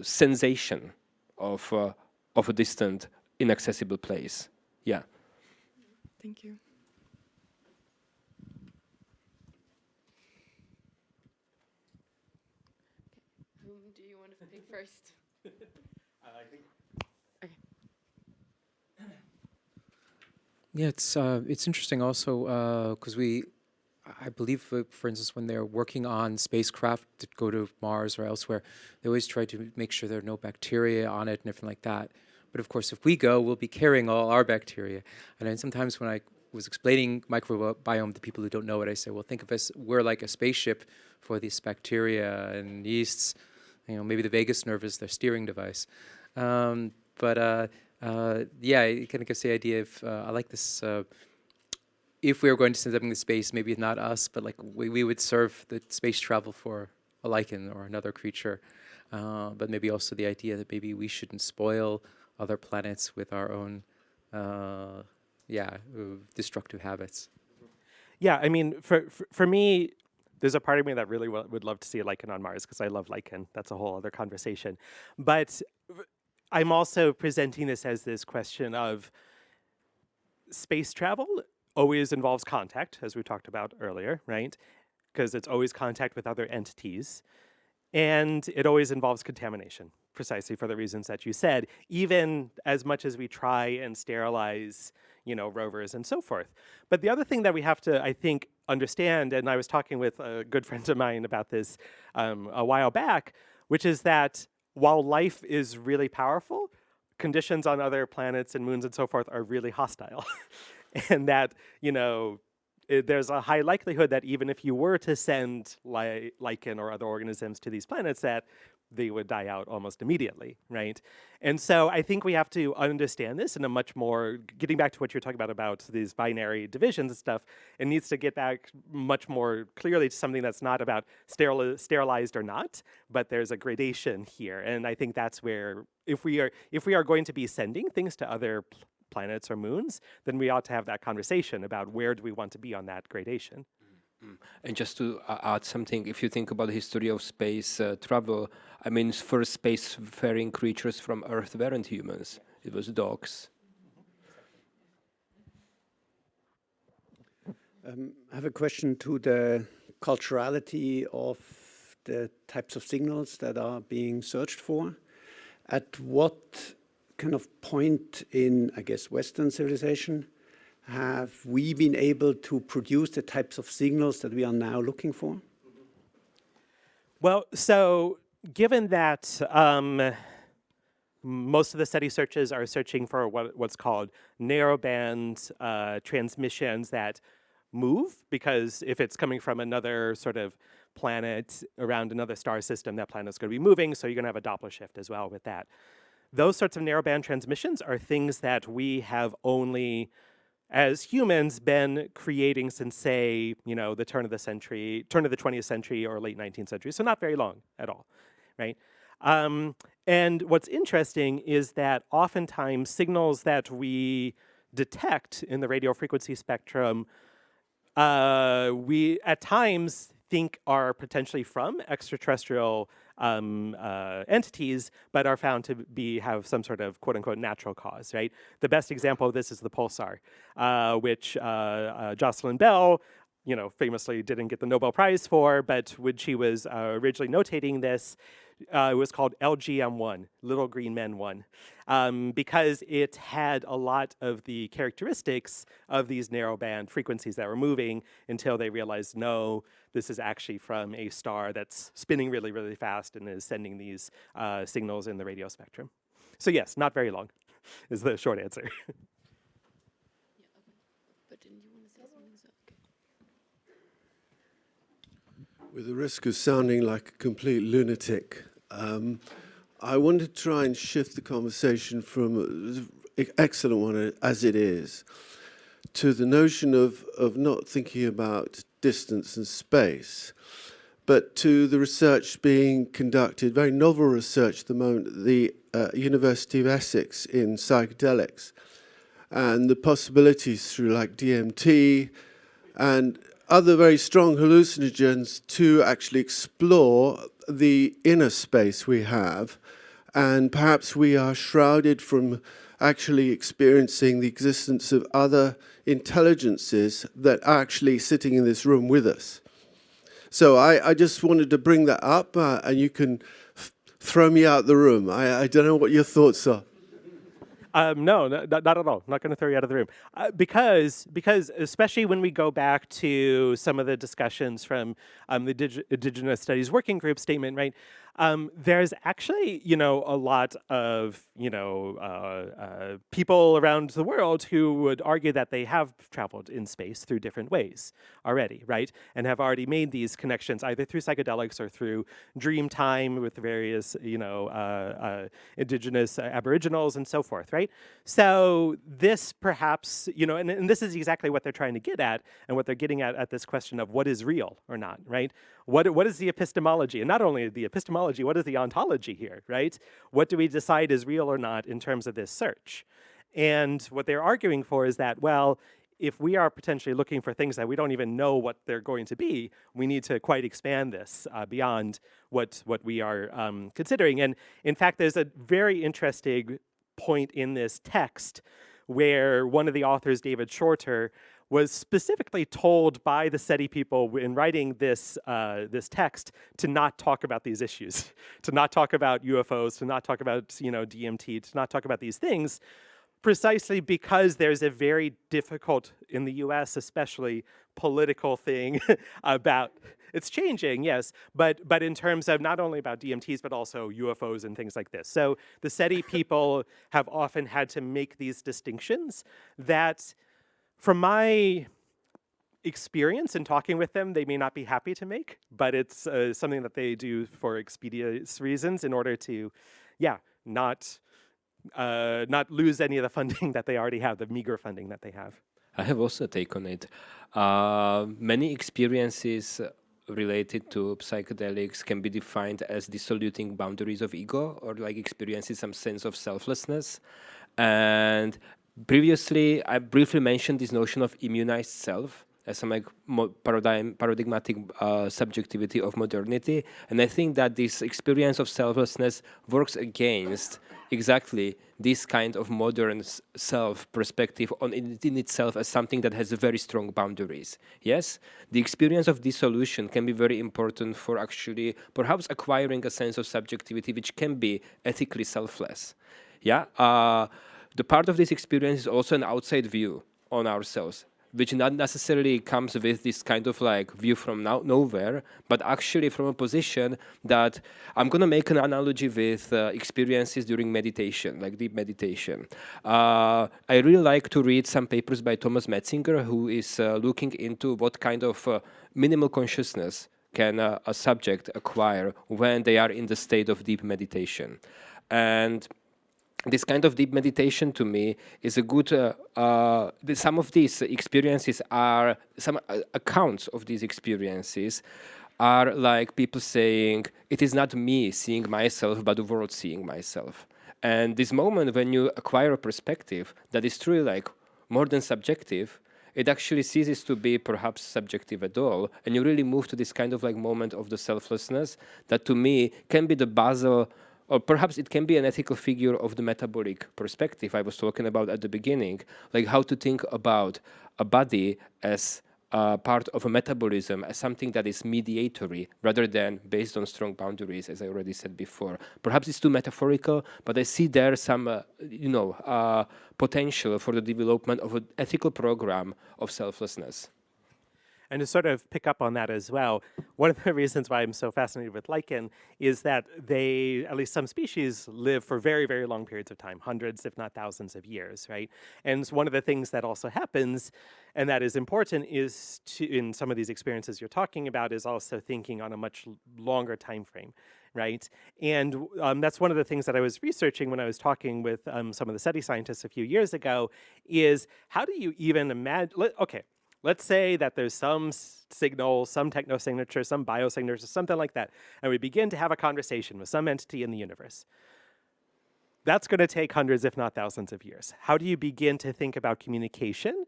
sensation of a distant, inaccessible place. Yeah. Thank you. Whom do you want to pick first? I think. Okay. Yeah, it's interesting also because I believe, for instance, when they're working on spacecraft to go to Mars or elsewhere, they always try to make sure there are no bacteria on it and everything like that. But of course, if we go, we'll be carrying all our bacteria. And then sometimes when I was explaining microbiome to people who don't know it, I say, well, think of us, we're like a spaceship for these bacteria and yeasts. Maybe the vagus nerve is their steering device. Yeah, it kind of gives the idea of, I like this, if we were going to send something to space, maybe not us, but like we would serve the space travel for a lichen or another creature. But maybe also the idea that maybe we shouldn't spoil other planets with our own, destructive habits. Yeah, I mean, for me, there's a part of me that really would love to see a lichen on Mars because I love lichen. That's a whole other conversation. But I'm also presenting this as this question of space travel always involves contact, as we talked about earlier, right? Because it's always contact with other entities. And it always involves contamination, precisely for the reasons that you said, even as much as we try and sterilize, rovers and so forth. But the other thing that we have to, I think, understand, and I was talking with a good friend of mine about this a while back, which is that while life is really powerful, conditions on other planets and moons and so forth are really hostile. And that, there's a high likelihood that even if you were to send lichen or other organisms to these planets, that they would die out almost immediately, right? And so I think we have to understand this in a much more, getting back to what you're talking about these binary divisions and stuff, it needs to get back much more clearly to something that's not about sterilized or not, but there's a gradation here. And I think that's where, if we are going to be sending things to other planets or moons, then we ought to have that conversation about where do we want to be on that gradation. And just to add something, if you think about the history of space travel, first spacefaring creatures from Earth weren't humans. It was dogs. I have a question to the culturality of the types of signals that are being searched for. At what kind of point in, I guess, Western civilization have we been able to produce the types of signals that we are now looking for? Well, so given that most of the SETI searches are searching for what's called narrowband transmissions that move, because if it's coming from another sort of planet around another star system, that planet's going to be moving, so you're going to have a Doppler shift as well with that. Those sorts of narrowband transmissions are things that we have only, as humans, been creating since, say, you know, the turn of the 20th century or late 19th century, so not very long at all, right? And what's interesting is that oftentimes signals that we detect in the radio frequency spectrum, we at times think are potentially from extraterrestrial entities, but are found to have some sort of quote-unquote natural cause, right? The best example of this is the pulsar, which Jocelyn Bell, you know, famously didn't get the Nobel Prize for, but when she was originally notating this, it was called LGM1, Little Green Men 1, because it had a lot of the characteristics of these narrowband frequencies that were moving until they realized, no, this is actually from a star that's spinning really, really fast and is sending these signals in the radio spectrum. So yes, not very long is the short answer. But didn't you want to say something? So, okay. With the risk of sounding like a complete lunatic, I want to try and shift the conversation from an excellent one as it is to the notion of not thinking about distance and space, but to the research being conducted, very novel research at the moment at the University of Essex in psychedelics, and the possibilities through like DMT and other very strong hallucinogens to actually explore the inner space we have, and perhaps we are shrouded from actually experiencing the existence of other intelligences that are actually sitting in this room with us. So I just wanted to bring that up, and you can throw me out the room. I don't know what your thoughts are. No, not at all. Not going to throw you out of the room. Because especially when we go back to some of the discussions from the Indigenous Studies Working Group statement, right? There's actually, you know, a lot of, you know, people around the world who would argue that they have traveled in space through different ways already, right? And have already made these connections either through psychedelics or through dream time with various, you know, indigenous aboriginals and so forth, right? So this perhaps, you know, and this is exactly what they're trying to get at, and what they're getting at this question of what is real or not, right? What is the epistemology? And not only the epistemology, what is the ontology here, right? What do we decide is real or not in terms of this search? And what they're arguing for is that, well, if we are potentially looking for things that we don't even know what they're going to be, we need to quite expand this beyond what we are considering. And in fact, there's a very interesting point in this text where one of the authors, David Shorter, was specifically told by the SETI people in writing this this text to not talk about these issues, to not talk about UFOs, to not talk about, you know, DMT, to not talk about these things, precisely because there's a very difficult, in the US especially, political thing about, it's changing, yes, but in terms of not only about DMTs, but also UFOs and things like this. So the SETI people have often had to make these distinctions that, from my experience in talking with them, they may not be happy to make, but it's something that they do for expeditious reasons in order to, yeah, not lose any of the funding that they already have, the meager funding that they have. I have also a take on it. Many experiences related to psychedelics can be defined as dissoluting boundaries of ego, or like experiencing some sense of selflessness. And previously, I briefly mentioned this notion of immunized self as some like paradigmatic subjectivity of modernity. And I think that this experience of selflessness works against exactly this kind of modern self perspective on it in itself as something that has very strong boundaries. Yes, the experience of dissolution can be very important for actually perhaps acquiring a sense of subjectivity which can be ethically selfless. Yeah, the part of this experience is also an outside view on ourselves, which not necessarily comes with this kind of like view from nowhere, but actually from a position that I'm going to make an analogy with experiences during meditation, like deep meditation. I really like to read some papers by Thomas Metzinger, who is looking into what kind of minimal consciousness can a subject acquire when they are in the state of deep meditation. And this kind of deep meditation to me is a good, some of these experiences are, some accounts of these experiences are like people saying, it is not me seeing myself, but the world seeing myself. And this moment when you acquire a perspective that is truly like more than subjective, it actually ceases to be perhaps subjective at all. And you really move to this kind of like moment of the selflessness that to me can be the basal, or perhaps it can be an ethical figure of the metabolic perspective I was talking about at the beginning, like how to think about a body as part of a metabolism, as something that is mediatory rather than based on strong boundaries, as I already said before. Perhaps it's too metaphorical, but I see there some, potential for the development of an ethical program of selflessness. And to sort of pick up on that as well, one of the reasons why I'm so fascinated with lichen is that they, at least some species, live for very, very long periods of time, hundreds, if not thousands of years, right? And one of the things that also happens, and that is important, is to, in some of these experiences you're talking about, is also thinking on a much longer time frame, right? And that's one of the things that I was researching when I was talking with some of the SETI scientists a few years ago, is how do you even imagine, let's say that there's some signal, some technosignature, some biosignature, something like that, and we begin to have a conversation with some entity in the universe. That's going to take hundreds, if not thousands of years. How do you begin to think about communication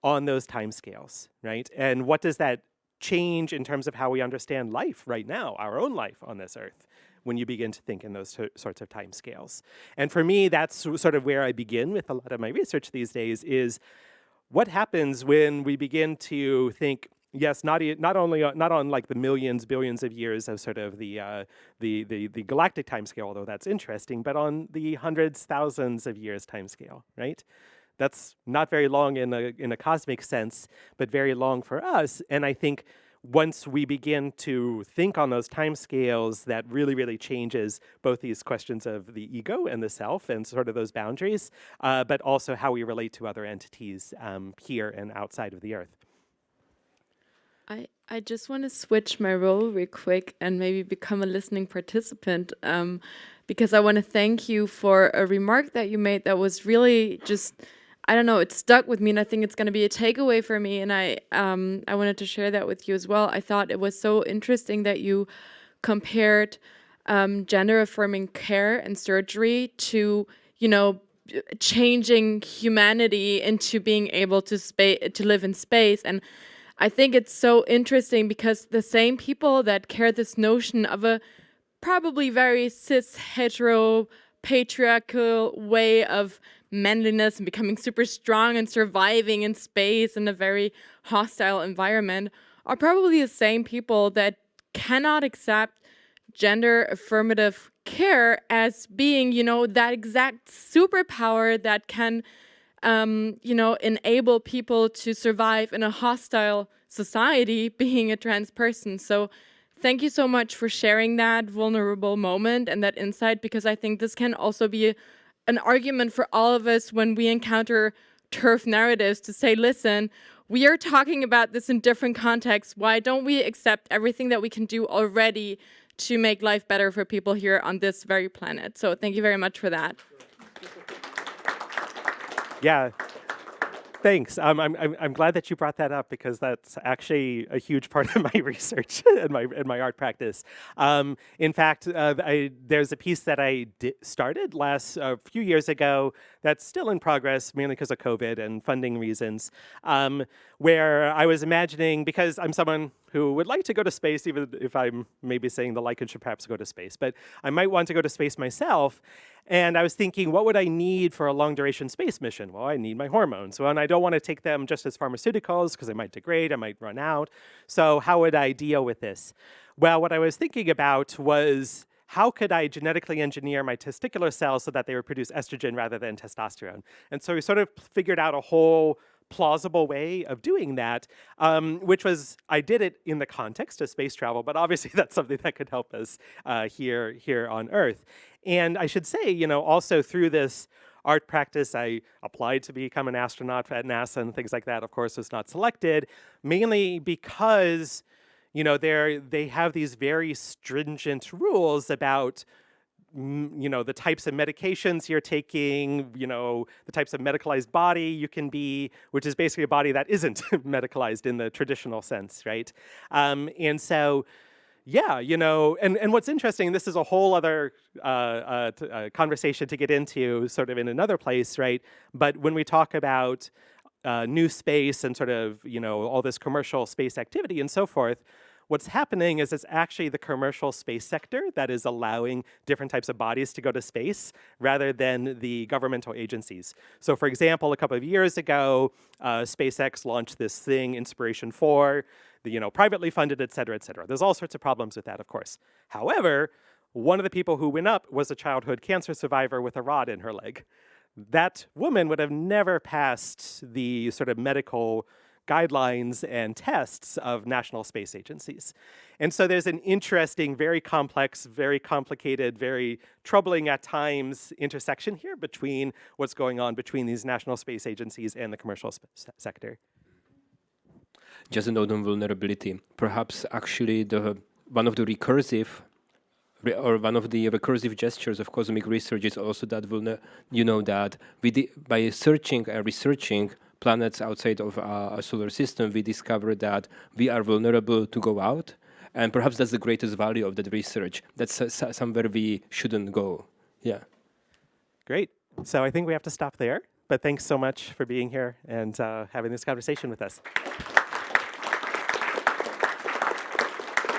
on those timescales, right? And what does that change in terms of how we understand life right now, our own life on this earth, when you begin to think in those sorts of timescales? And for me, that's sort of where I begin with a lot of my research these days, is what happens when we begin to think, yes, not on like the millions, billions of years of sort of the galactic timescale, although that's interesting, but on the hundreds, thousands of years timescale, right? That's not very long in a cosmic sense, but very long for us. And I think once we begin to think on those timescales, that really, really changes both these questions of the ego and the self and sort of those boundaries, but also how we relate to other entities here and outside of the Earth. I just want to switch my role real quick and maybe become a listening participant, because I want to thank you for a remark that you made that was really just, I don't know, it stuck with me, and I think it's going to be a takeaway for me, and I wanted to share that with you as well. I thought it was so interesting that you compared gender-affirming care and surgery to, changing humanity into being able to live in space. And I think it's so interesting because the same people that carry this notion of a probably very cis, hetero, patriarchal way of manliness and becoming super strong and surviving in space in a very hostile environment are probably the same people that cannot accept gender affirmative care as being, that exact superpower that can, enable people to survive in a hostile society being a trans person. So thank you so much for sharing that vulnerable moment and that insight, because I think this can also be an argument for all of us when we encounter turf narratives to say, listen, we are talking about this in different contexts. Why don't we accept everything that we can do already to make life better for people here on this very planet? So thank you very much for that. Yeah. Thanks. I'm glad that you brought that up, because that's actually a huge part of my research and my art practice. In fact, there's a piece that I started a few years ago that's still in progress, mainly because of COVID and funding reasons, where I was imagining, because I'm someone who would like to go to space, even if I'm maybe saying the lichen should perhaps go to space, but I might want to go to space myself. And I was thinking, what would I need for a long-duration space mission? Well, I need my hormones. Well, and I don't want to take them just as pharmaceuticals because they might degrade, I might run out. So how would I deal with this? Well, what I was thinking about was, how could I genetically engineer my testicular cells so that they would produce estrogen rather than testosterone? And so we sort of figured out a whole plausible way of doing that, which was, I did it in the context of space travel, but obviously that's something that could help us here on Earth. And I should say, you know, also through this art practice, I applied to become an astronaut at NASA and things like that. Of course, was not selected, mainly because, you know, they have these very stringent rules about, you know, the types of medications you're taking, you know, the types of medicalized body you can be, which is basically a body that isn't medicalized in the traditional sense, right? And so, yeah, you know, and what's interesting, this is a whole other conversation to get into sort of in another place, right? But when we talk about new space and sort of, you know, all this commercial space activity and so forth, what's happening is it's actually the commercial space sector that is allowing different types of bodies to go to space rather than the governmental agencies. So for example, a couple of years ago, SpaceX launched this thing, Inspiration 4, you know, privately funded, et cetera, et cetera. There's all sorts of problems with that, of course. However, one of the people who went up was a childhood cancer survivor with a rod in her leg. That woman would have never passed the sort of medical guidelines and tests of national space agencies. And so there's an interesting, very complex, very complicated, very troubling at times intersection here between what's going on between these national space agencies and the commercial sector. Just a note on vulnerability. Perhaps actually one of the recursive gestures of cosmic research is also that that by searching and researching planets outside of our solar system, we discovered that we are vulnerable to go out, and perhaps that's the greatest value of that research. That's somewhere we shouldn't go. Yeah. Great. So I think we have to stop there. But thanks so much for being here and having this conversation with us.